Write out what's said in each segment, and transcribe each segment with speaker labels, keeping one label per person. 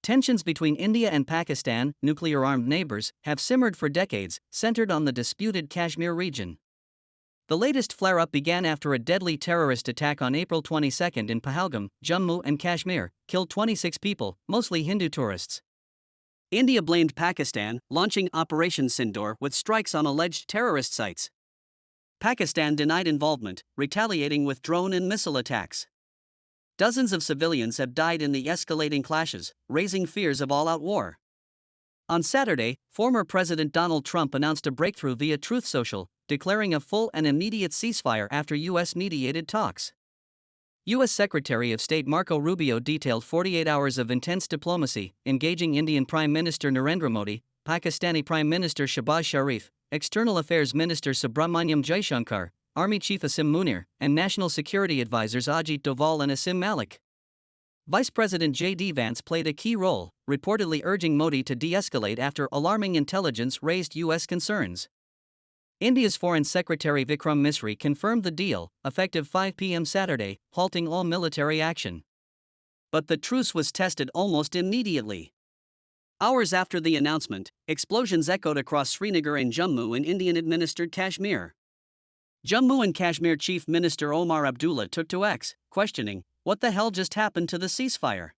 Speaker 1: Tensions between India and Pakistan, nuclear-armed neighbors, have simmered for decades, centered on the disputed Kashmir region. The latest flare-up began after a deadly terrorist attack on April 22 in Pahalgam, Jammu and Kashmir, killed 26 people, mostly Hindu tourists. India blamed Pakistan, launching Operation Sindoor with strikes on alleged terrorist sites. Pakistan denied involvement, retaliating with drone and missile attacks. Dozens of civilians have died in the escalating clashes, raising fears of all-out war. On Saturday, former President Donald Trump announced a breakthrough via Truth Social, declaring a full and immediate ceasefire after U.S.-mediated talks. U.S. Secretary of State Marco Rubio detailed 48 hours of intense diplomacy, engaging Indian Prime Minister Narendra Modi, Pakistani Prime Minister Shehbaz Sharif, External Affairs Minister Subramanyam Jaishankar, Army Chief Asim Munir, and National Security Advisors Ajit Doval and Asim Malik. Vice President J.D. Vance played a key role, reportedly urging Modi to de-escalate after alarming intelligence raised U.S. concerns. India's Foreign Secretary Vikram Misri confirmed the deal, effective 5 p.m. Saturday, halting all military action. But the truce was tested almost immediately. Hours after the announcement, explosions echoed across Srinagar and Jammu in Indian-administered Kashmir. Jammu and Kashmir Chief Minister Omar Abdullah took to X, questioning, "What the hell just happened to the ceasefire?"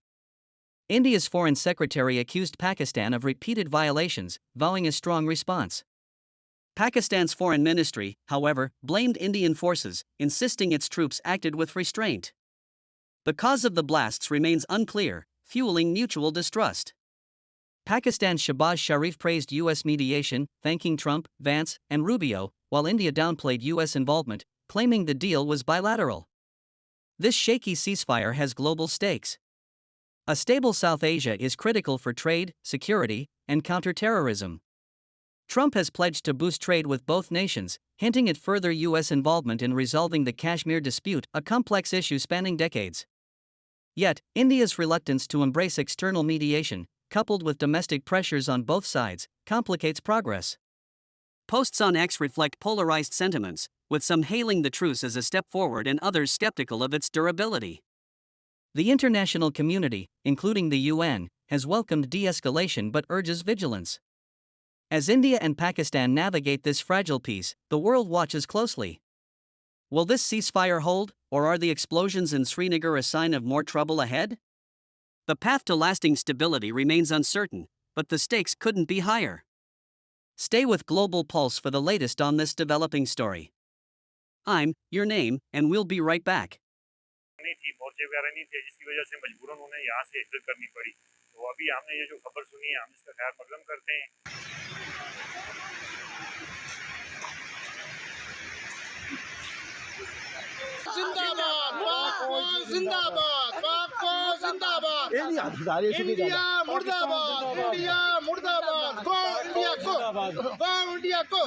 Speaker 1: India's Foreign Secretary accused Pakistan of repeated violations, vowing a strong response. Pakistan's foreign ministry, however, blamed Indian forces, insisting its troops acted with restraint. The cause of the blasts remains unclear, fueling mutual distrust. Pakistan's Shehbaz Sharif praised U.S. mediation, thanking Trump, Vance, and Rubio, while India downplayed U.S. involvement, claiming the deal was bilateral. This shaky ceasefire has global stakes. A stable South Asia is critical for trade, security, and counterterrorism. Trump has pledged to boost trade with both nations, hinting at further U.S. involvement in resolving the Kashmir dispute, a complex issue spanning decades. Yet, India's reluctance to embrace external mediation, coupled with domestic pressures on both sides, complicates progress. Posts on X reflect polarized sentiments, with some hailing the truce as a step forward and others skeptical of its durability. The international community, including the UN, has welcomed de-escalation but urges vigilance. As India and Pakistan navigate this fragile peace, the world watches closely. Will this ceasefire hold, or are the explosions in Srinagar a sign of more trouble ahead? The path to lasting stability remains uncertain, but the stakes couldn't be higher. Stay with Global Pulse for the latest on this developing story. I'm your name, and we'll be right back.
Speaker 2: मोर्चे वगैरह नहीं थे जिसकी वजह से मजबूरन उन्हें यहाँ से हिजरत करनी पड़ी। तो अभी हमने ये जो खबर सुनी है हम इसका खैर मकदम करते हैं।
Speaker 3: जिंदाबाद पाक जिंदाबाद पाक जिंदाबाद इंडिया मुर्दाबाद इंडिया मुर्दाबाद गो इंडिया को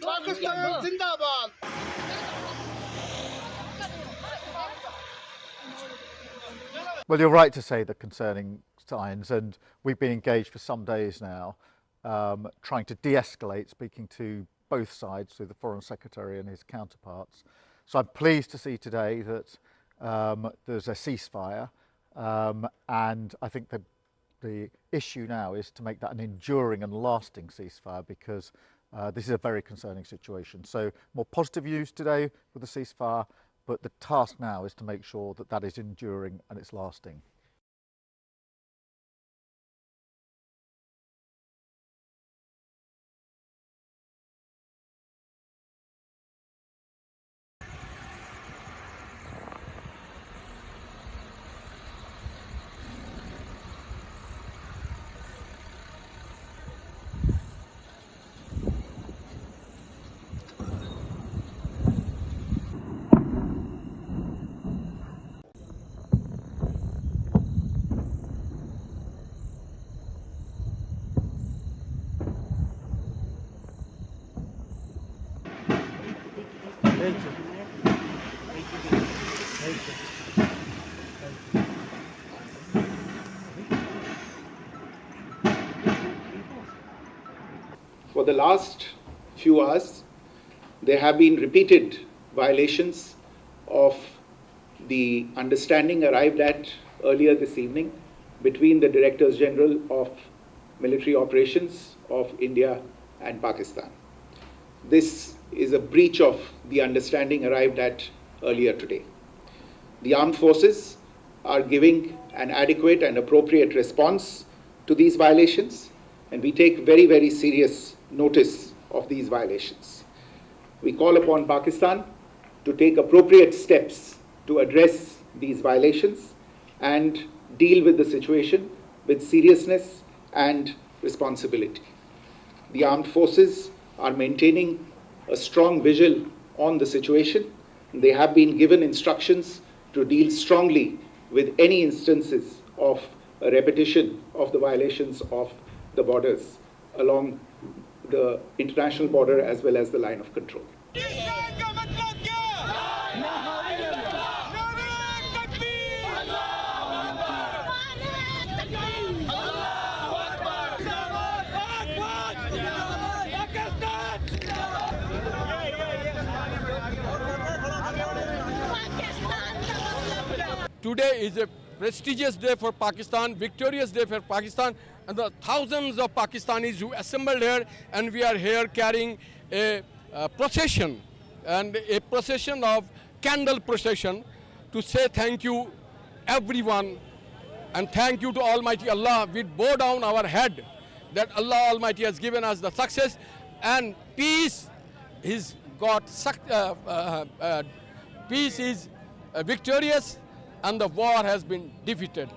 Speaker 3: पाकिस्तान जिंदाबाद।
Speaker 4: Well, you're right to say the concerning signs, and we've been engaged for some days now, trying to de-escalate, speaking to both sides, through the Foreign Secretary and his counterparts. So I'm pleased to see today that there's a ceasefire, and I think that the issue now is to make that an enduring and lasting ceasefire, because this is a very concerning situation. So more positive news today with the ceasefire, but the task now is to make sure that that is enduring and it's lasting.
Speaker 5: For the last few hours, there have been repeated violations of the understanding arrived at earlier this evening between the Directors General of Military Operations of India and Pakistan. This is a breach of the understanding arrived at earlier today. The armed forces are giving an adequate and appropriate response to these violations, and we take very, very serious notice of these violations. We call upon Pakistan to take appropriate steps to address these violations and deal with the situation with seriousness and responsibility. The armed forces are maintaining a strong vigil on the situation. They have been given instructions to deal strongly with any instances of a repetition of the violations of the borders along the international border as well as the line of control.
Speaker 6: Today is a prestigious day for Pakistan, victorious day for Pakistan, and the thousands of Pakistanis who assembled here, and we are here carrying a procession, and a procession of candle procession to say thank you everyone, and thank you to Almighty Allah. We bow down our head that Allah Almighty has given us the success, and peace is got peace is victorious, and the war has been defeated.